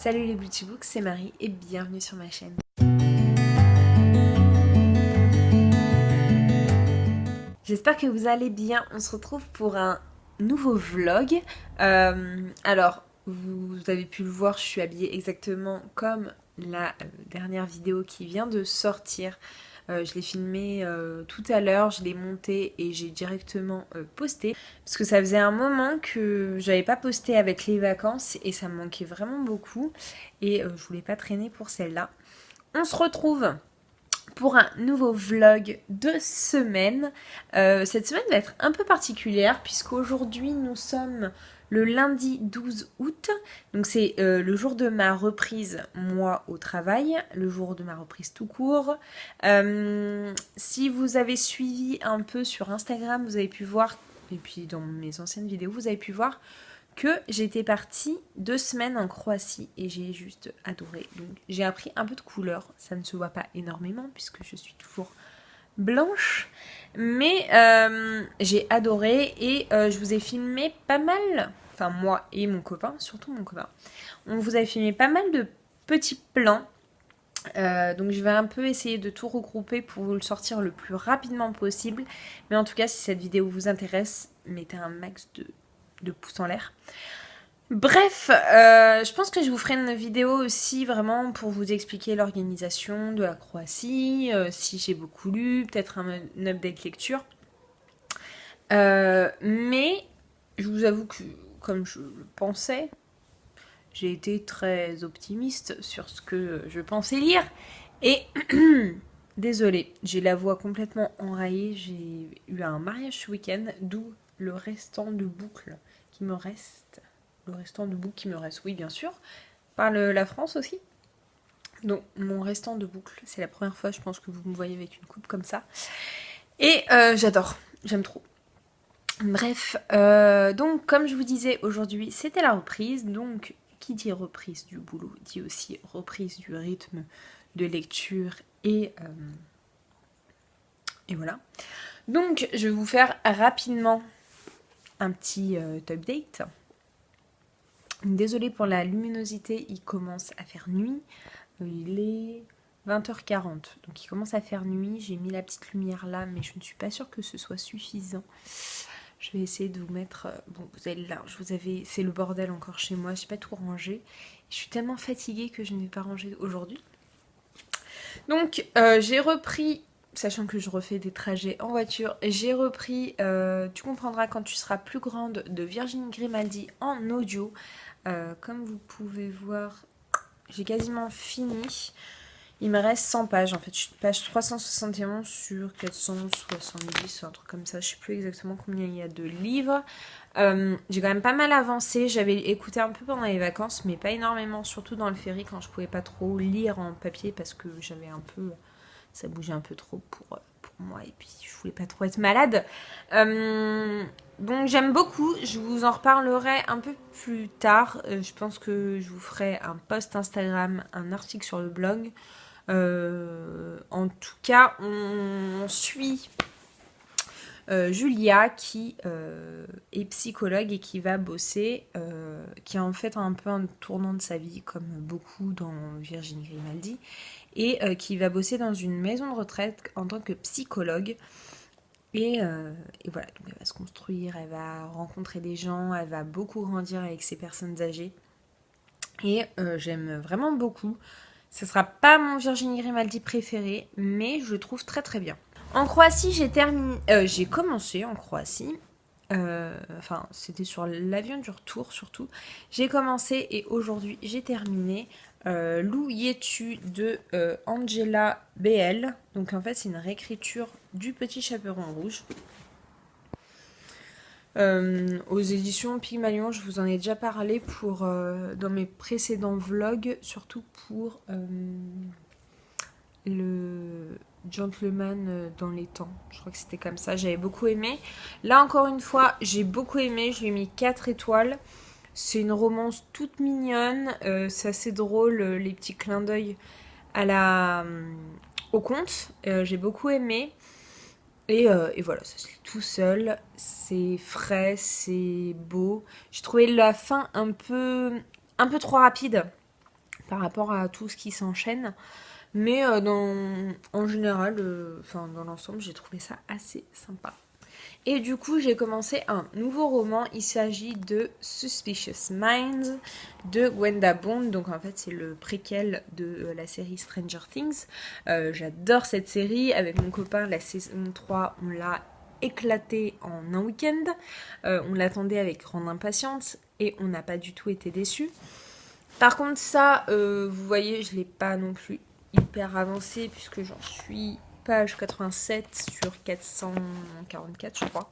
Salut les Beauty Books, c'est Marie et bienvenue sur ma chaîne. J'espère que vous allez bien. On se retrouve pour un nouveau vlog. Alors, vous avez pu le voir, je suis habillée exactement comme la dernière vidéo qui vient de sortir. Je l'ai filmée tout à l'heure, je l'ai montée et j'ai directement posté. Parce que ça faisait un moment que j'avais pas posté avec les vacances et ça me manquait vraiment beaucoup. Et je voulais pas traîner pour celle-là. On se retrouve pour un nouveau vlog de semaine. Cette semaine va être un peu particulière puisqu'aujourd'hui nous sommes le lundi 12 août. Donc c'est le jour de ma reprise, moi, au travail. Le jour de ma reprise tout court. Si vous avez suivi un peu sur Instagram, vous avez pu voir, et puis dans mes anciennes vidéos, vous avez pu voir que j'étais partie 2 semaines en Croatie et j'ai juste adoré. Donc j'ai appris un peu de couleur, ça ne se voit pas énormément puisque je suis toujours blanche, mais j'ai adoré et je vous ai filmé pas mal, enfin moi et mon copain, surtout mon copain, on vous a filmé pas mal de petits plans. Donc je vais un peu essayer de tout regrouper pour vous le sortir le plus rapidement possible. Mais en tout cas, si cette vidéo vous intéresse, mettez un max de pouces en l'air. Bref, je pense que je vous ferai une vidéo aussi vraiment pour vous expliquer l'organisation de la Croatie, si j'ai beaucoup lu, peut-être un update lecture. Mais je vous avoue que, comme je le pensais, j'ai été très optimiste sur ce que je pensais lire. Et désolée, j'ai la voix complètement enrayée. J'ai eu un mariage ce week-end, d'où le restant de boucles qui me reste. Le restant de boucles qui me reste, oui, bien sûr. Par la France aussi. Donc, mon restant de boucles, c'est la première fois, je pense, que vous me voyez avec une coupe comme ça. Et j'adore, j'aime trop. Bref, donc, comme je vous disais, aujourd'hui, c'était la reprise. Donc, qui dit reprise du boulot, dit aussi reprise du rythme de lecture et voilà. Donc, je vais vous faire rapidement un petit update. Désolée pour la luminosité, il commence à faire nuit. Il est 20h40, donc il commence à faire nuit. J'ai mis la petite lumière là, mais je ne suis pas sûre que ce soit suffisant. Je vais essayer de vous mettre... Bon, vous avez le large, c'est le bordel encore chez moi, je n'ai pas tout rangé. Je suis tellement fatiguée que je ne vais pas ranger aujourd'hui. Donc, j'ai repris... Sachant que je refais des trajets en voiture, j'ai repris Tu comprendras quand tu seras plus grande de Virginie Grimaldi en audio. Comme vous pouvez voir, j'ai quasiment fini. Il me reste 100 pages en fait. Je suis page 371 sur 470, un truc comme ça. Je ne sais plus exactement combien il y a de livres. J'ai quand même pas mal avancé. J'avais écouté un peu pendant les vacances, mais pas énormément, surtout dans le ferry quand je pouvais pas trop lire en papier parce que j'avais un peu... Ça bougeait un peu trop pour moi et puis je voulais pas trop être malade. Donc j'aime beaucoup, je vous en reparlerai un peu plus tard. Je pense que je vous ferai un post Instagram, un article sur le blog. En tout cas, on suit Julia qui est psychologue et qui va bosser, qui a en fait un peu un tournant de sa vie comme beaucoup dans Virginie Grimaldi et qui va bosser dans une maison de retraite en tant que psychologue. Et voilà, donc elle va se construire, elle va rencontrer des gens, elle va beaucoup grandir avec ces personnes âgées. Et j'aime vraiment beaucoup. Ce sera pas mon Virginie Grimaldi préféré, mais je le trouve très très bien. En Croatie, j'ai commencé en Croatie. Enfin, c'était sur l'avion du retour surtout. J'ai commencé et aujourd'hui j'ai terminé L'Où y es-tu de Angela BL. Donc en fait, c'est une réécriture du Petit Chaperon Rouge. Aux éditions Pygmalion, je vous en ai déjà parlé dans mes précédents vlogs, surtout pour le Gentleman dans les temps. Je crois que c'était comme ça, j'avais beaucoup aimé. Là encore une fois, j'ai beaucoup aimé, je lui ai mis 4 étoiles. C'est une romance toute mignonne, c'est assez drôle, les petits clins d'œil au conte. J'ai beaucoup aimé. Et voilà, ça se lit tout seul, c'est frais, c'est beau. J'ai trouvé la fin un peu trop rapide. par rapport à tout ce qui s'enchaîne. Mais en général, dans l'ensemble, j'ai trouvé ça assez sympa. Et du coup, j'ai commencé un nouveau roman. Il s'agit de Suspicious Minds de Gwenda Bond. Donc en fait, c'est le préquel de la série Stranger Things. J'adore cette série. Avec mon copain, la saison 3, on l'a éclatée en un week-end. On l'attendait avec grande impatience et on n'a pas du tout été déçus. Par contre, ça, vous voyez, je ne l'ai pas non plus hyper avancé puisque j'en suis page 87 sur 444 je crois.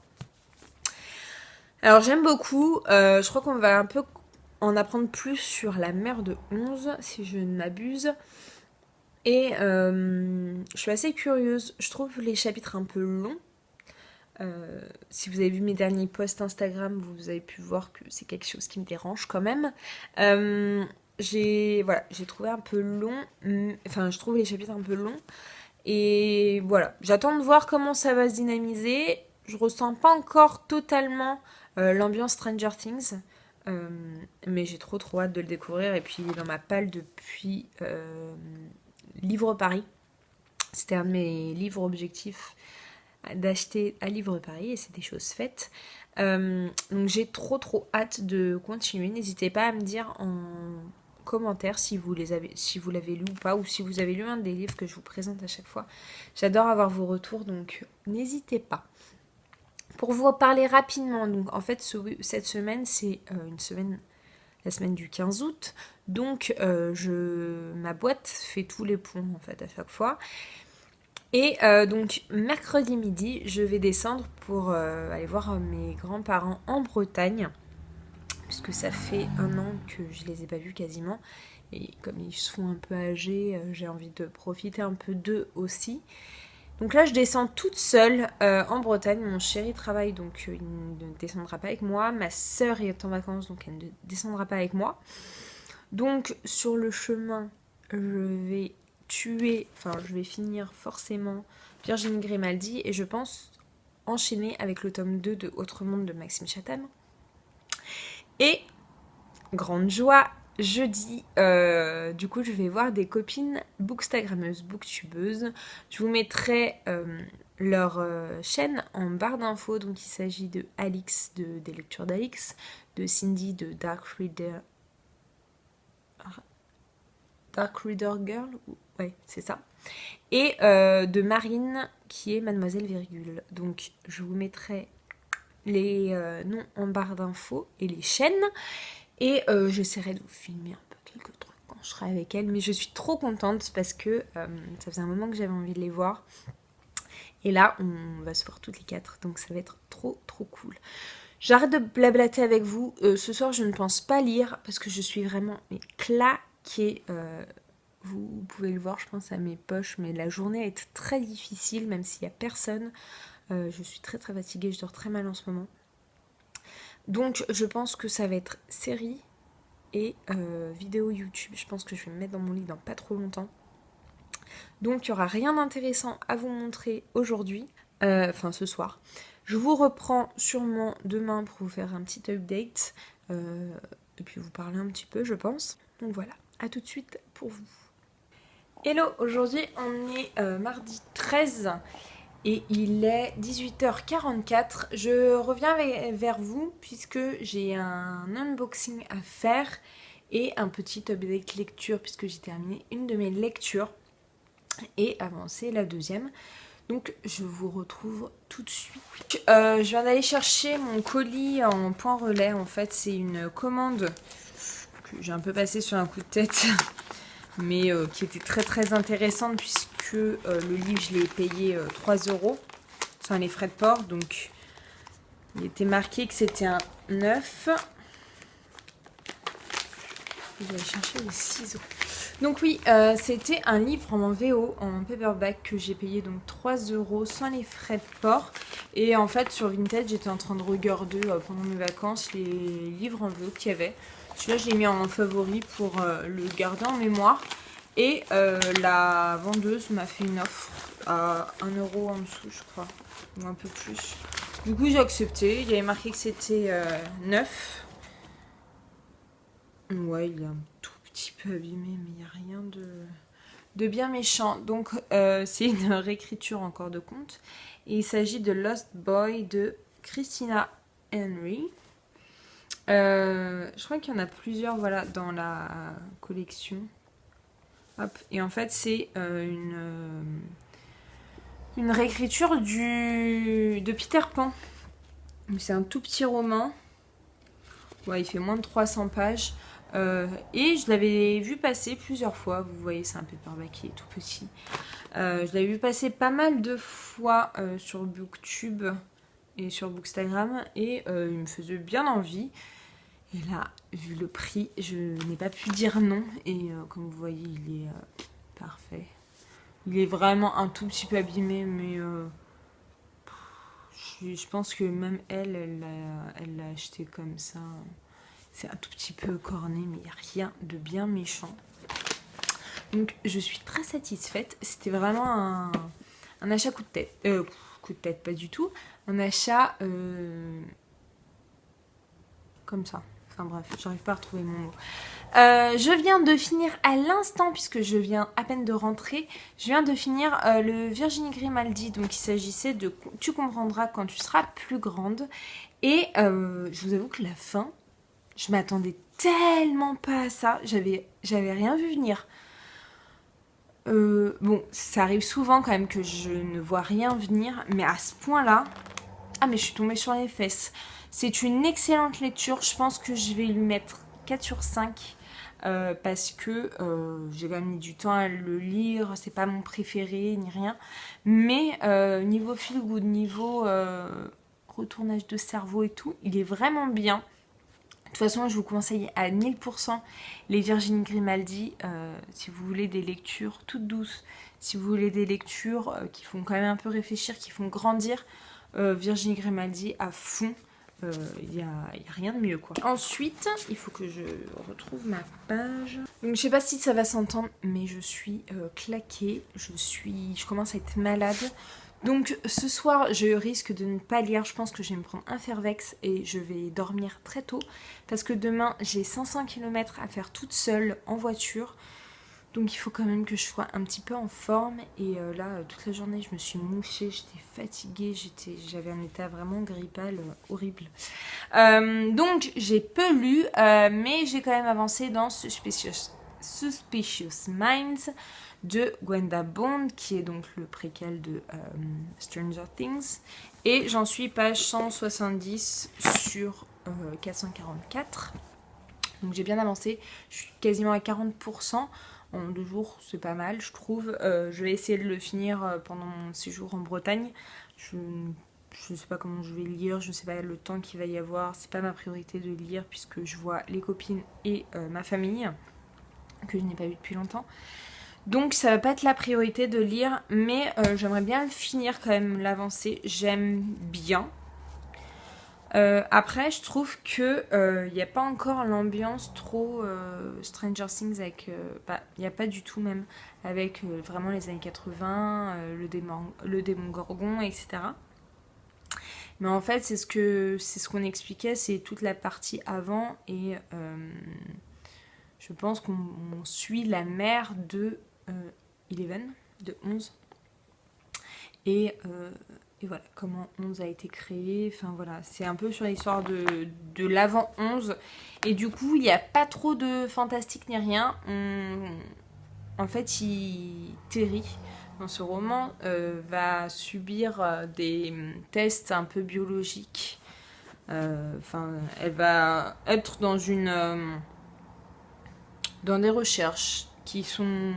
Alors j'aime beaucoup, je crois qu'on va un peu en apprendre plus sur la mère de 11 si je ne m'abuse. Et je suis assez curieuse, je trouve les chapitres un peu longs. Si vous avez vu mes derniers posts Instagram, vous avez pu voir que c'est quelque chose qui me dérange quand même. J'ai trouvé un peu long, enfin je trouve les chapitres un peu longs. Et voilà, j'attends de voir comment ça va se dynamiser. Je ressens pas encore totalement l'ambiance Stranger Things. Mais j'ai trop hâte de le découvrir. Et puis il est dans ma palle depuis Livre Paris. C'était un de mes livres objectifs d'acheter à Livre Paris et c'est des choses faites. Donc j'ai trop hâte de continuer. N'hésitez pas à me dire en commentaires si vous l'avez lu ou pas, ou si vous avez lu un des livres que je vous présente à chaque fois. J'adore avoir vos retours, donc n'hésitez pas. Pour vous parler rapidement, donc en fait cette semaine c'est la semaine du 15 août, donc ma boîte fait tous les ponts en fait à chaque fois. Et donc mercredi midi, je vais descendre pour aller voir mes grands-parents en Bretagne, puisque ça fait 1 an que je les ai pas vus quasiment. Et comme ils sont un peu âgés, j'ai envie de profiter un peu d'eux aussi. Donc là, je descends toute seule en Bretagne. Mon chéri travaille, donc il ne descendra pas avec moi. Ma sœur est en vacances, donc elle ne descendra pas avec moi. Donc sur le chemin, je vais finir forcément Virginie Grimaldi et je pense enchaîner avec le tome 2 de Autre Monde de Maxime Chatham. Et grande joie, jeudi, du coup je vais voir des copines bookstagrammeuses, booktubeuses. Je vous mettrai leur chaîne en barre d'infos. Donc il s'agit de Alix des lectures d'Alix, de Cindy de Dark Reader Girl, ouais c'est ça, et de Marine qui est Mademoiselle Virgule. Donc je vous mettrai les noms en barre d'infos et les chaînes. Et j'essaierai de vous filmer un peu quelques trucs quand je serai avec elle. Mais je suis trop contente parce que ça faisait un moment que j'avais envie de les voir. Et là, on va se voir toutes les 4. Donc ça va être trop cool. J'arrête de blablater avec vous. Ce soir, je ne pense pas lire parce que je suis vraiment claquée. Vous pouvez le voir, je pense, à mes poches. Mais la journée a été très difficile, même s'il n'y a personne. Je suis très fatiguée. Je dors très mal en ce moment. Donc je pense que ça va être série et vidéo YouTube. Je pense que je vais me mettre dans mon lit dans pas trop longtemps. Donc il n'y aura rien d'intéressant à vous montrer aujourd'hui, ce soir. Je vous reprends sûrement demain pour vous faire un petit update et puis vous parler un petit peu je pense. Donc voilà, à tout de suite pour vous. Hello, aujourd'hui on est mardi 13 et il est 18h44. Je reviens vers vous puisque j'ai un unboxing à faire et un petit update lecture puisque j'ai terminé une de mes lectures et avancé la deuxième. Donc je vous retrouve tout de suite. Je viens d'aller chercher mon colis en point relais. En fait c'est une commande que j'ai un peu passée sur un coup de tête mais qui était très intéressante puisque le livre je l'ai payé 3 € sans les frais de port, donc il était marqué que c'était un 9. Je vais aller chercher les ciseaux. Donc oui, c'était un livre en VO, en paperback que j'ai payé donc 3 € sans les frais de port. Et en fait sur Vinted j'étais en train de regarder pendant mes vacances les livres en VO qu'il y avait. Celui-là je l'ai mis en favori pour le garder en mémoire. Et la vendeuse m'a fait une offre à 1 € en dessous je crois, ou un peu plus. Du coup j'ai accepté, il y avait marqué que c'était 9. Ouais, il est un tout petit peu abîmé, mais il n'y a rien de bien méchant. Donc c'est une réécriture encore de conte. Et il s'agit de Lost Boy de Christina Henry. Je crois qu'il y en a plusieurs voilà, dans la collection. Hop. Et en fait c'est une réécriture de Peter Pan. C'est un tout petit roman. Ouais, il fait moins de 300 pages. Et je l'avais vu passer plusieurs fois. Vous voyez, c'est un paperback qui est tout petit. Je l'avais vu passer pas mal de fois sur Booktube et sur Bookstagram. Et il me faisait bien envie. Et là, vu le prix, je n'ai pas pu dire non. Et comme vous voyez, il est parfait. Il est vraiment un tout petit peu abîmé, mais je pense que même elle l'a acheté comme ça. C'est un tout petit peu corné, mais il n'y a rien de bien méchant. Donc je suis très satisfaite. C'était vraiment un achat coup de tête. Coup de tête, pas du tout. Un achat comme ça. Enfin bref, j'arrive pas à retrouver mon mot. Je viens de finir à l'instant, puisque je viens à peine de rentrer, je viens de finir le Virginie Grimaldi. Donc il s'agissait de Tu comprendras quand tu seras plus grande. Et je vous avoue que la fin, je m'attendais tellement pas à ça. J'avais rien vu venir. Bon, ça arrive souvent quand même que je ne vois rien venir, mais à ce point-là, ah mais je suis tombée sur les fesses. C'est une excellente lecture, je pense que je vais lui mettre 4 sur 5 parce que j'ai quand même mis du temps à le lire, c'est pas mon préféré ni rien, mais niveau feel good, niveau retournage de cerveau et tout, il est vraiment bien. De toute façon, je vous conseille à 1000% les Virginie Grimaldi si vous voulez des lectures toutes douces, si vous voulez des lectures qui font quand même un peu réfléchir, qui font grandir, Virginie Grimaldi à fond. Il y a rien de mieux quoi. Ensuite, il faut que je retrouve ma page. Donc je sais pas si ça va s'entendre, mais je suis claquée. Je commence à être malade. Donc ce soir, je risque de ne pas lire. Je pense que je vais me prendre un Fervex et je vais dormir très tôt. Parce que demain, j'ai 500 km à faire toute seule en voiture. Donc il faut quand même que je sois un petit peu en forme. Et là, toute la journée, je me suis mouchée, j'étais fatiguée, j'avais un état vraiment grippal horrible. Donc j'ai peu lu, mais j'ai quand même avancé dans Suspicious Minds de Gwenda Bond, qui est donc le préquel de Stranger Things. Et j'en suis page 170 sur 444. Donc j'ai bien avancé, je suis quasiment à 40%. En 2 jours, c'est pas mal, je trouve. Je vais essayer de le finir pendant mon séjour en Bretagne. Je ne sais pas comment je vais lire, je ne sais pas le temps qu'il va y avoir. C'est pas ma priorité de lire puisque je vois les copines et ma famille que je n'ai pas vu depuis longtemps. Donc ça va pas être la priorité de lire, mais j'aimerais bien le finir quand même, l'avancer. J'aime bien. Après, je trouve que il n'y a pas encore l'ambiance trop Stranger Things avec, il n'y a pas du tout même avec vraiment les années 80, le démon Gorgon, etc. Mais en fait, c'est ce qu'on expliquait, c'est toute la partie avant et je pense qu'on suit la mère de Eleven, de 11. Et voilà, comment 11 a été créé. Enfin voilà, c'est un peu sur l'histoire de l'avant 11. Et du coup, il n'y a pas trop de fantastique ni rien. En fait, Terry, dans ce roman, va subir des tests un peu biologiques. Elle va être dans des recherches qui sont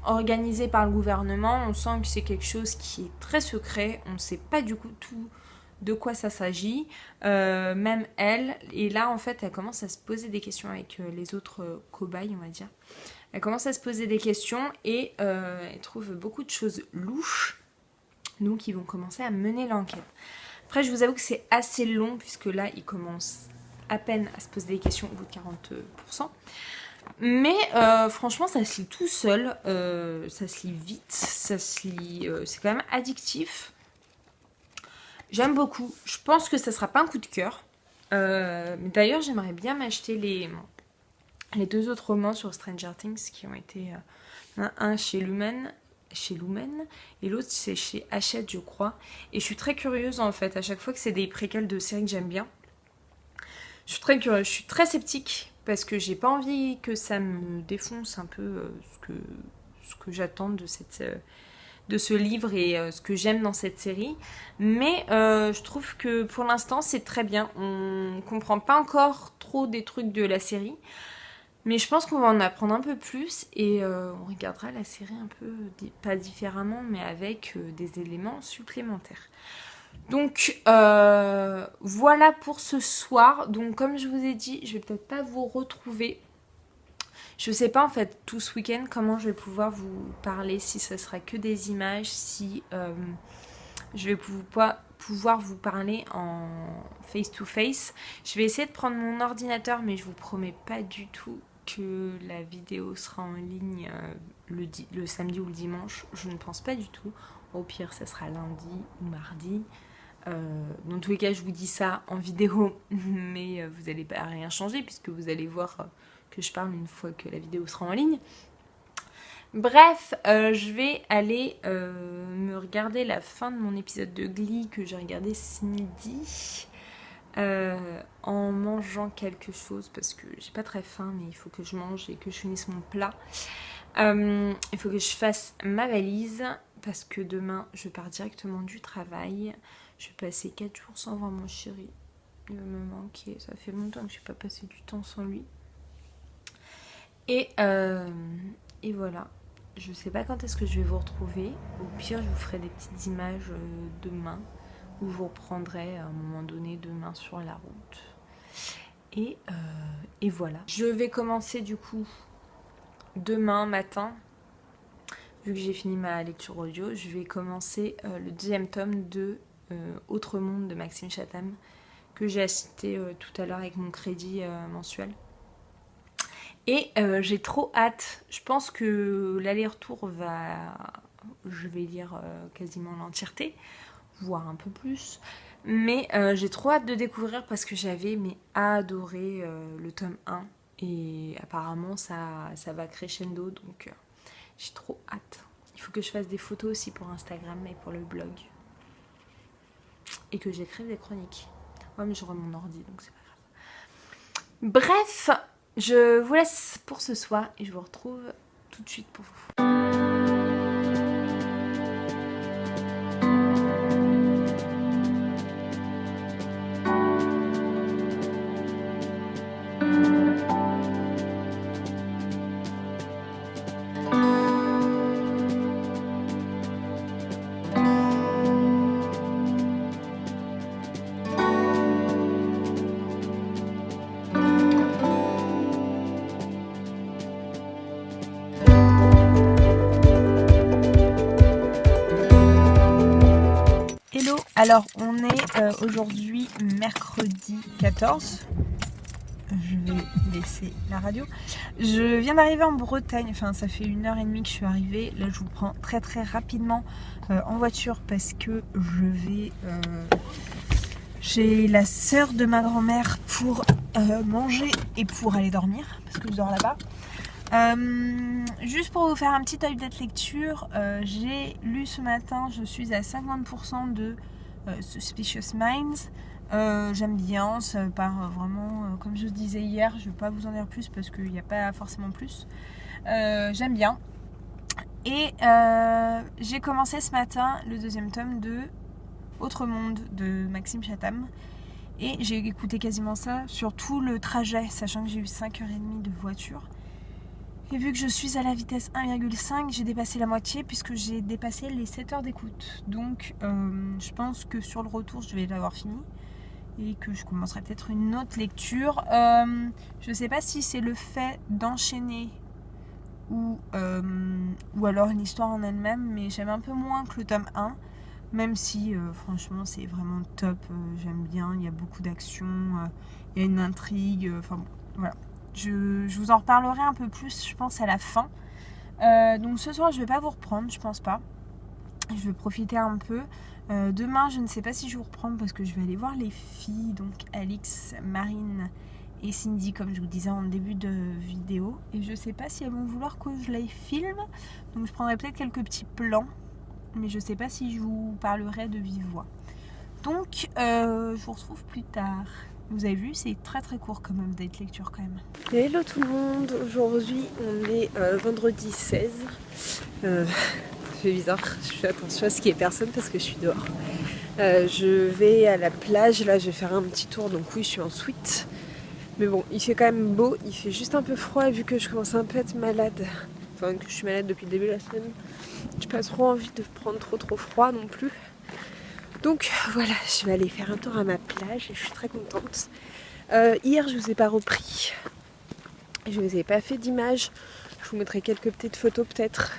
organisées par le gouvernement. On sent que c'est quelque chose qui est très secret. On ne sait pas du coup tout de quoi ça s'agit. Même elle. Et là, en fait, elle commence à se poser des questions avec les autres cobayes, on va dire. Elle commence à se poser des questions et elle trouve beaucoup de choses louches. Donc, ils vont commencer à mener l'enquête. Après, je vous avoue que c'est assez long puisque là, ils commencent à peine à se poser des questions au bout de 40%. Mais franchement, ça se lit tout seul, ça se lit vite, ça se lit, c'est quand même addictif. J'aime beaucoup. Je pense que ça sera pas un coup de cœur, Mais d'ailleurs, j'aimerais bien m'acheter les deux autres romans sur Stranger Things qui ont été... un chez Lumen, et l'autre c'est chez Hachette, je crois. Et je suis très curieuse en fait, à chaque fois que c'est des préquels de séries que j'aime bien. Je suis très curieuse, je suis très sceptique parce que j'ai pas envie que ça me défonce un peu ce que j'attends de ce livre et ce que j'aime dans cette série. Mais je trouve que pour l'instant c'est très bien. On comprend pas encore trop des trucs de la série. Mais je pense qu'on va en apprendre un peu plus et on regardera la série un peu, pas différemment, mais avec des éléments supplémentaires. Donc voilà pour ce soir. Donc comme je vous ai dit, je vais peut-être pas vous retrouver. Je sais pas en fait tout ce week-end comment je vais pouvoir vous parler, si ce sera que des images, si je vais pouvoir vous parler en face-to-face. Je vais essayer de prendre mon ordinateur, mais je vous promets pas du tout que la vidéo sera en ligne le samedi ou le dimanche. Je ne pense pas du tout. Au pire, ça sera lundi ou mardi. Dans tous les cas, je vous dis ça en vidéo, mais vous n'allez pas rien changer puisque vous allez voir que je parle une fois que la vidéo sera en ligne. Bref, je vais aller me regarder la fin de mon épisode de Glee que j'ai regardé ce midi en mangeant quelque chose parce que j'ai pas très faim, mais il faut que je mange et que je finisse mon plat. Il faut que je fasse ma valise parce que demain je pars directement du travail. Je vais passer 4 jours sans voir mon chéri. Il va me manquer, ça fait longtemps que je n'ai pas passé du temps sans lui. Et voilà. Je sais pas quand est-ce que je vais vous retrouver. Au pire, je vous ferai des petites images demain où je vous reprendrai à un moment donné demain sur la route. Et voilà. Je vais commencer du coup demain matin. Vu que j'ai fini ma lecture audio, je vais commencer le deuxième tome de Autre Monde de Maxime Chatham que j'ai acheté tout à l'heure avec mon crédit mensuel. Et j'ai trop hâte. Je pense que l'aller-retour je vais lire quasiment l'entièreté, voire un peu plus. Mais j'ai trop hâte de découvrir parce que j'avais adoré le tome 1. Et apparemment ça va crescendo, donc j'ai trop hâte. Il faut que je fasse des photos aussi pour Instagram et pour le blog. Et que j'écrive des chroniques. Ouais, mais j'aurai mon ordi, donc c'est pas grave. Bref, je vous laisse pour ce soir et je vous retrouve tout de suite pour vous. Alors, on est aujourd'hui mercredi 14. Je vais laisser la radio. Je viens d'arriver en Bretagne. Enfin, ça fait 1h30 que je suis arrivée. Là, je vous prends très très rapidement en voiture parce que j'ai la sœur de ma grand-mère pour manger et pour aller dormir parce que je dors là-bas. Juste pour vous faire un petit update lecture, j'ai lu ce matin, je suis à 50% de Suspicious Minds. J'aime bien, ça part vraiment, comme je disais hier, je ne vais pas vous en dire plus parce qu'il n'y a pas forcément plus. J'aime bien. Et j'ai commencé ce matin le deuxième tome de Autre Monde de Maxime Chatham. Et j'ai écouté quasiment ça sur tout le trajet, sachant que j'ai eu 5h30 de voiture. Et vu que je suis à la vitesse 1,5, j'ai dépassé la moitié puisque j'ai dépassé les 7 heures d'écoute. Donc je pense que sur le retour, je vais l'avoir fini et que je commencerai peut-être une autre lecture. Je ne sais pas si c'est le fait d'enchaîner ou alors une histoire en elle-même, mais j'aime un peu moins que le tome 1, même si franchement c'est vraiment top. J'aime bien, il y a beaucoup d'action, il y a une intrigue, enfin bon, voilà. Je vous en reparlerai un peu plus, je pense, à la fin. Donc ce soir, je vais pas vous reprendre, je pense pas. Je vais profiter un peu. Demain, je ne sais pas si je vous reprends parce que je vais aller voir les filles, donc Alix, Marine et Cindy, comme je vous disais en début de vidéo. Et je ne sais pas si elles vont vouloir que je les filme. Donc je prendrai peut-être quelques petits plans. Mais je ne sais pas si je vous parlerai de vive voix. Donc, je vous retrouve plus tard. Vous avez vu, c'est très très court comme update lecture quand même. Hello tout le monde, aujourd'hui on est vendredi 16. Ça fait bizarre, je fais attention à ce qu'il n'y ait personne parce que je suis dehors. Je vais à la plage, là je vais faire un petit tour, donc oui je suis en sweat. Mais bon, il fait quand même beau, il fait juste un peu froid vu que je commence un peu à être malade. Enfin que je suis malade depuis le début de la semaine. J'ai pas trop envie de prendre trop froid non plus. Donc voilà, je vais aller faire un tour à ma plage et je suis très contente. Hier je vous ai pas repris, je vous ai pas fait d'image. Je vous mettrai quelques petites photos peut-être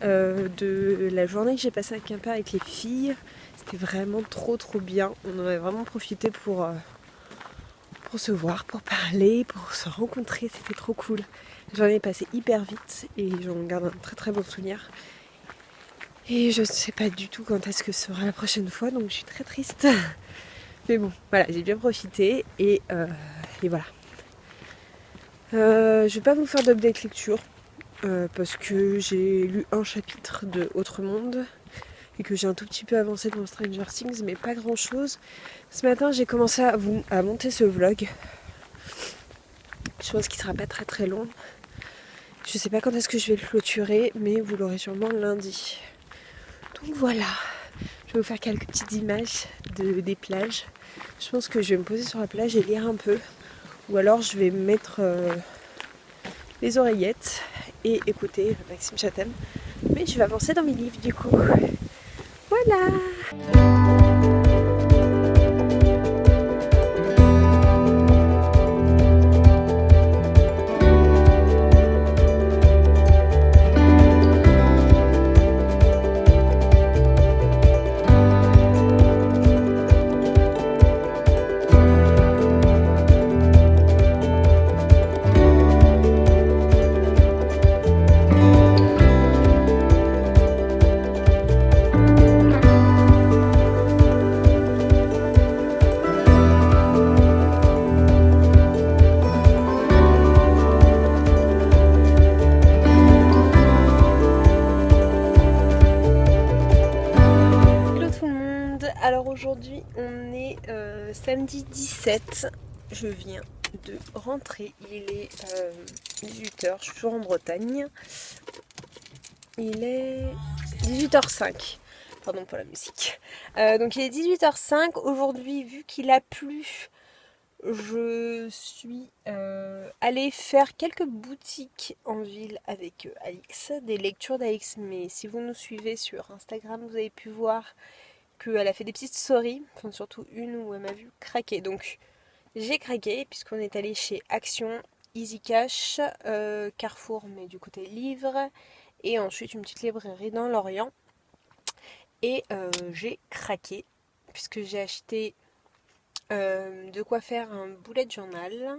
de la journée que j'ai passée à Quimper avec les filles. C'était vraiment trop bien. On en a vraiment profité pour se voir, pour parler, pour se rencontrer. C'était trop cool. La journée est passée hyper vite et j'en garde un très bon souvenir. Et je ne sais pas du tout quand est-ce que sera la prochaine fois, donc je suis très triste. Mais bon, voilà, j'ai bien profité et voilà. Je vais pas vous faire d'update lecture parce que j'ai lu un chapitre de Autre Monde et que j'ai un tout petit peu avancé dans Stranger Things, mais pas grand chose. Ce matin, j'ai commencé à monter ce vlog. Je pense qu'il sera pas très long. Je sais pas quand est-ce que je vais le clôturer, mais vous l'aurez sûrement lundi. Donc voilà, je vais vous faire quelques petites images des plages. Je pense que je vais me poser sur la plage et lire un peu. Ou alors je vais me mettre les oreillettes et écouter Maxime Chatham. Mais je vais avancer dans mes livres du coup. Voilà. Alors aujourd'hui on est samedi 17, je viens de rentrer, il est 18h, je suis toujours en Bretagne, il est 18h05, pardon pour la musique, donc il est 18h05, aujourd'hui vu qu'il a plu, je suis allée faire quelques boutiques en ville avec Alix, des lectures d'Alix, mais si vous nous suivez sur Instagram vous avez pu voir qu'elle a fait des petites stories, enfin surtout une où elle m'a vu craquer. Donc j'ai craqué puisqu'on est allé chez Action, Easy Cash, Carrefour mais du côté livre et ensuite une petite librairie dans l'Orient. Et j'ai craqué puisque j'ai acheté de quoi faire un bullet journal.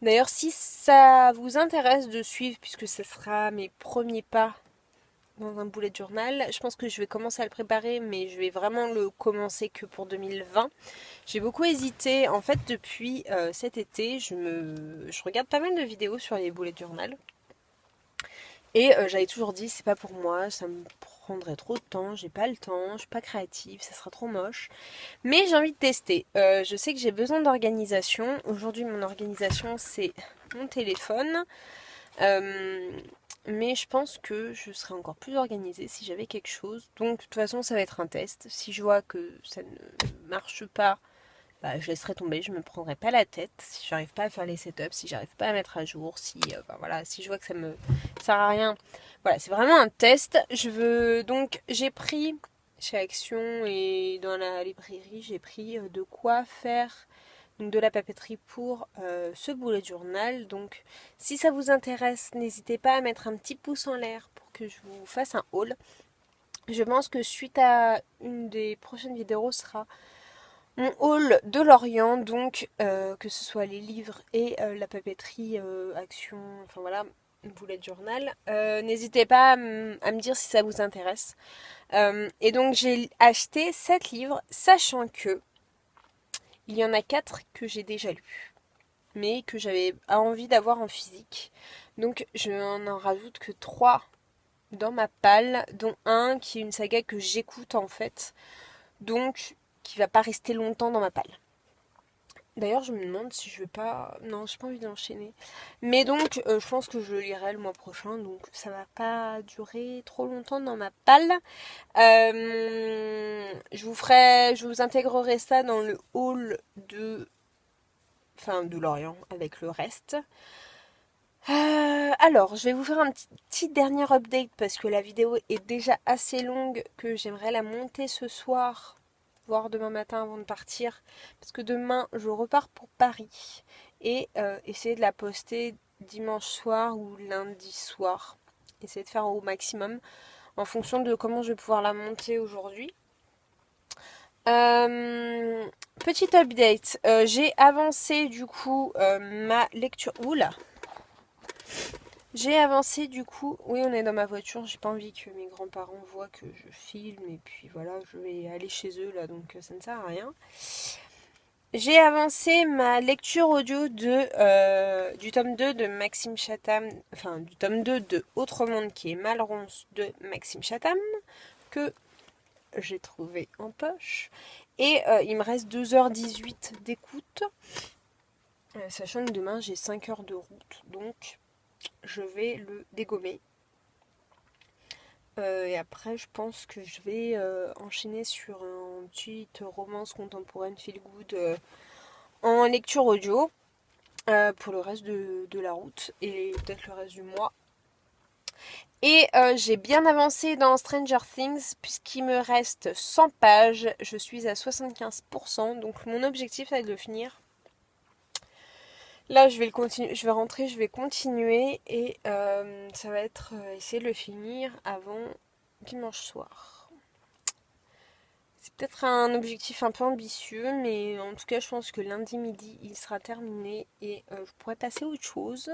D'ailleurs si ça vous intéresse de suivre puisque ce sera mes premiers pas dans un bullet journal. Je pense que je vais commencer à le préparer, mais je vais vraiment le commencer que pour 2020. J'ai beaucoup hésité. En fait, depuis cet été, je regarde pas mal de vidéos sur les bullet journal. Et j'avais toujours dit, c'est pas pour moi, ça me prendrait trop de temps, j'ai pas le temps, je suis pas créative, ça sera trop moche. Mais j'ai envie de tester. Je sais que j'ai besoin d'organisation. Aujourd'hui, mon organisation, c'est mon téléphone. Mais je pense que je serais encore plus organisée si j'avais quelque chose. Donc de toute façon ça va être un test. Si je vois que ça ne marche pas, bah, je laisserai tomber, je me prendrai pas la tête. Si j'arrive pas à faire les setups, si j'arrive pas à mettre à jour, si voilà, si je vois que ça me sert à rien. Voilà, c'est vraiment un test. J'ai pris chez Action et dans la librairie, j'ai pris de quoi faire donc de la papeterie pour ce bullet journal. Donc si ça vous intéresse, n'hésitez pas à mettre un petit pouce en l'air pour que je vous fasse un haul. Je pense que suite à une des prochaines vidéos sera mon haul de l'Orient, donc que ce soit les livres et la papeterie Action, enfin voilà. bullet journal. N'hésitez pas à me dire si ça vous intéresse. Et donc j'ai acheté 7 livres, sachant que il y en a 4 que j'ai déjà lus, mais que j'avais envie d'avoir en physique. Donc je n'en rajoute que 3 dans ma palle, dont un qui est une saga que j'écoute en fait, donc qui va pas rester longtemps dans ma palle. D'ailleurs, je me demande si je vais pas. Non, j'ai pas envie d'enchaîner. Mais donc, je pense que je le lirai le mois prochain, donc ça va pas durer trop longtemps dans ma palle. Je vous intégrerai ça dans le haul de Lorient avec le reste. Alors, je vais vous faire un petit dernier update parce que la vidéo est déjà assez longue, que j'aimerais la monter ce soir, voire demain matin avant de partir, parce que demain je repars pour Paris et essayer de la poster dimanche soir ou lundi soir. Essayer de faire au maximum en fonction de comment je vais pouvoir la monter aujourd'hui. Petit update, j'ai avancé du coup ma lecture. Oula! J'ai avancé du coup, oui on est dans ma voiture, j'ai pas envie que mes grands-parents voient que je filme et puis voilà, je vais aller chez eux là donc ça ne sert à rien. J'ai avancé ma lecture audio du tome 2 de Maxime Chatham, enfin du tome 2 de Autre Monde qui est Malronce de Maxime Chatham, que j'ai trouvé en poche. Et il me reste 2h18 d'écoute, sachant que demain j'ai 5 heures de route, donc je vais le dégommer. Et après, je pense que je vais enchaîner sur une petite romance contemporaine feel good en lecture audio pour le reste de la route et peut-être le reste du mois. Et j'ai bien avancé dans Stranger Things puisqu'il me reste 100 pages. Je suis à 75%, donc mon objectif c'est de le finir. Là, je vais rentrer, je vais continuer et ça va être essayer de le finir avant dimanche soir. C'est peut-être un objectif un peu ambitieux, mais en tout cas, je pense que lundi midi, il sera terminé et je pourrai passer à autre chose.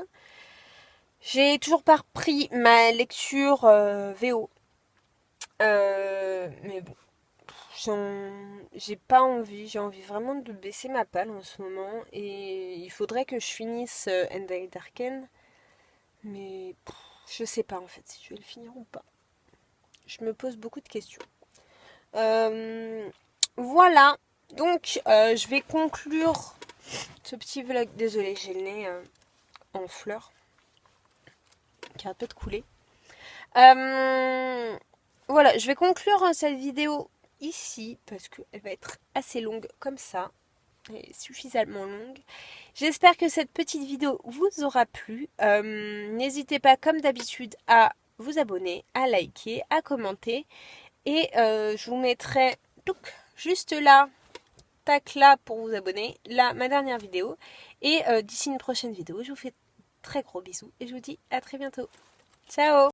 J'ai toujours pas repris ma lecture VO. Mais bon, j'ai pas envie, j'ai envie vraiment de baisser ma palle en ce moment et il faudrait que je finisse End I Darken, mais je sais pas en fait si je vais le finir ou pas. Je me pose beaucoup de questions. Voilà, donc je vais conclure ce petit vlog. Désolée, j'ai le nez en fleurs qui arrête pas de couler. Voilà, je vais conclure cette vidéo ici parce qu'elle va être assez longue comme ça, et suffisamment longue. J'espère que cette petite vidéo vous aura plu. N'hésitez pas comme d'habitude à vous abonner, à liker, à commenter et je vous mettrai juste là, tac là pour vous abonner, là ma dernière vidéo et d'ici une prochaine vidéo je vous fais très gros bisous et je vous dis à très bientôt. Ciao!